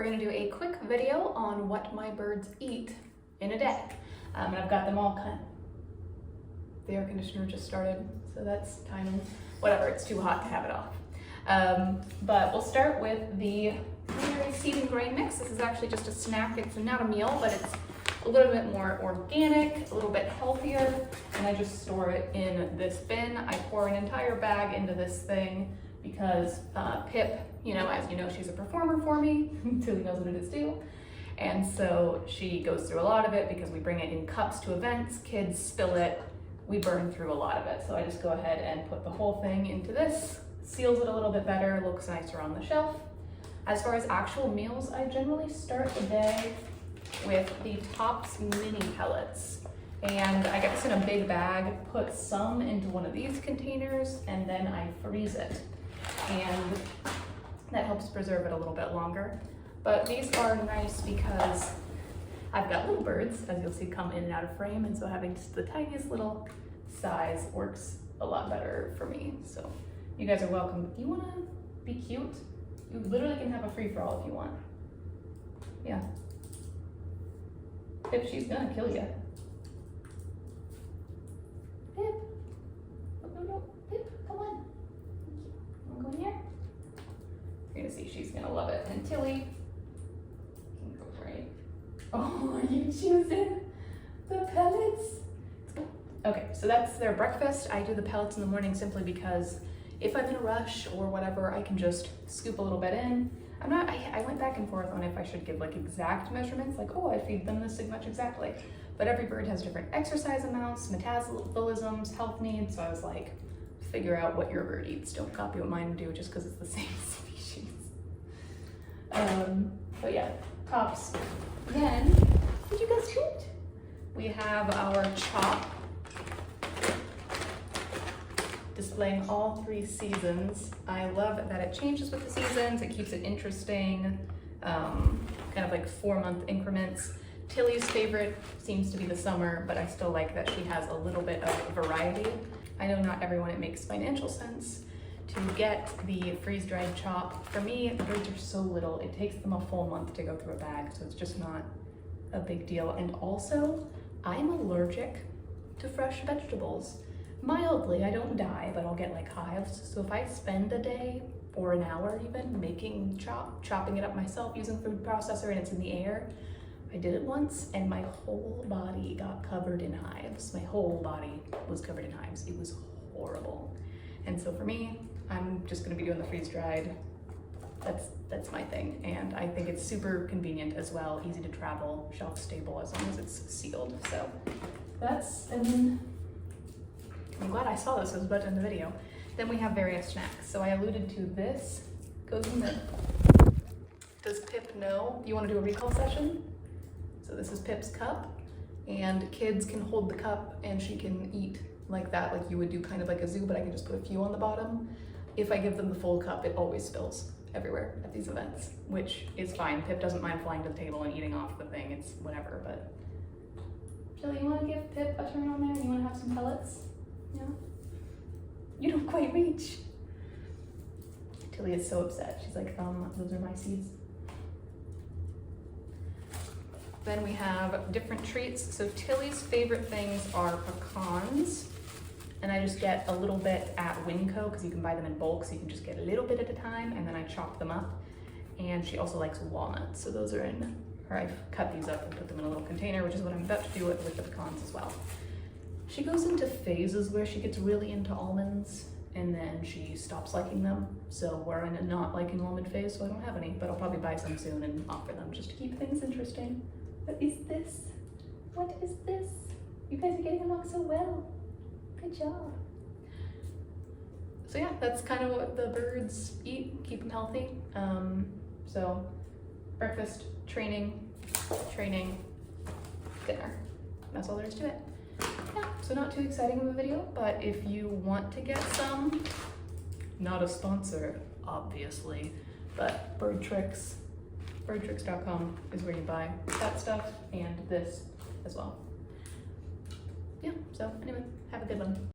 we're gonna do a quick video on what my birds eat in a day. And I've got them all kind of, the air conditioner just started, so that's timing. Whatever, it's too hot to have it off. But we'll start with the blueberry seed and grain mix. This is actually just a snack. It's not a meal, but it's a little bit more organic, a little bit healthier, and I just store it in this bin. I pour an entire bag into this thing because Pip, you know, as you know, she's a performer for me. Tilly knows what it is too. And so she goes through a lot of it because we bring it in cups to events, kids spill it, we burn through a lot of it. So I just go ahead and put the whole thing into this, seals it a little bit better, looks nicer on the shelf. As far as actual meals, I generally start the day with the Tops mini pellets. And I get this in a big bag, put some into one of these containers, and then I freeze it. And that helps preserve it a little bit longer. But these are nice because I've got little birds, as you'll see, come in and out of frame, and so having just the tiniest little size works a lot better for me. So you guys are welcome. If you wanna be cute, you literally can have a free-for-all if you want. Yeah. Pip, she's gonna kill you. Pip. No. Pip, come on. Wanna go in here? You're gonna see she's gonna love it. And Tilly can go right. Oh, are you choosing the pellets? Okay, so that's their breakfast. I do the pellets in the morning simply because if I'm in a rush or whatever, I can just scoop a little bit in. I went back and forth on if I should give like exact measurements, like, oh, I feed them this much exactly. But every bird has different exercise amounts, metabolisms, health needs. So I was like, figure out what your bird eats. Don't copy what mine do just because it's the same species. But yeah, Tops. Then, did you guys shoot? We have our chop, displaying all 3 seasons. I love that it changes with the seasons. It keeps it interesting, kind of like 4-month increments. Tilly's favorite seems to be the summer, but I still like that she has a little bit of variety. I know not everyone it makes financial sense to get the freeze-dried chop. For me, the birds are so little, it takes them a full month to go through a bag, so it's just not a big deal. And also, I'm allergic to fresh vegetables. Mildly, I don't die, but I'll get like hives. So if I spend a day or an hour even making chopping it up myself using food processor and it's in the air, I did it once and my whole body got covered in hives. My whole body was covered in hives. It was horrible. And so for me, I'm just gonna be doing the freeze-dried. That's my thing. And I think it's super convenient as well, easy to travel, shelf stable as long as it's sealed. So that's, and then I'm glad I saw this, I was about to end the video. Then we have various snacks. So I alluded to this, goes in the, does Pip know you wanna do a recall session? So this is Pip's cup, and kids can hold the cup and she can eat like that, like you would do kind of like a zoo, but I can just put a few on the bottom. If I give them the full cup, it always spills everywhere at these events, which is fine. Pip doesn't mind flying to the table and eating off the thing, it's whatever, but. Tilly, you wanna give Pip a turn on there? You wanna have some pellets? Yeah? You don't quite reach. Tilly is so upset. She's like, those are my seeds. Then we have different treats. So Tilly's favorite things are pecans. And I just get a little bit at Winco because you can buy them in bulk, so you can just get a little bit at a time, and then I chop them up. And she also likes walnuts. So those are in, or I've cut these up and put them in a little container, which is what I'm about to do with the pecans as well. She goes into phases where she gets really into almonds and then she stops liking them. So we're in a not liking almond phase, so I don't have any, but I'll probably buy some soon and offer them just to keep things interesting. What is this? What is this? You guys are getting along so well. Good job. So yeah, that's kind of what the birds eat, keep them healthy. So breakfast, training, dinner. That's all there is to it. Yeah, so not too exciting of a video, but if you want to get some, not a sponsor, obviously, but birdtricks.com is where you buy that stuff and this as well. Yeah, so anyway, have a good one.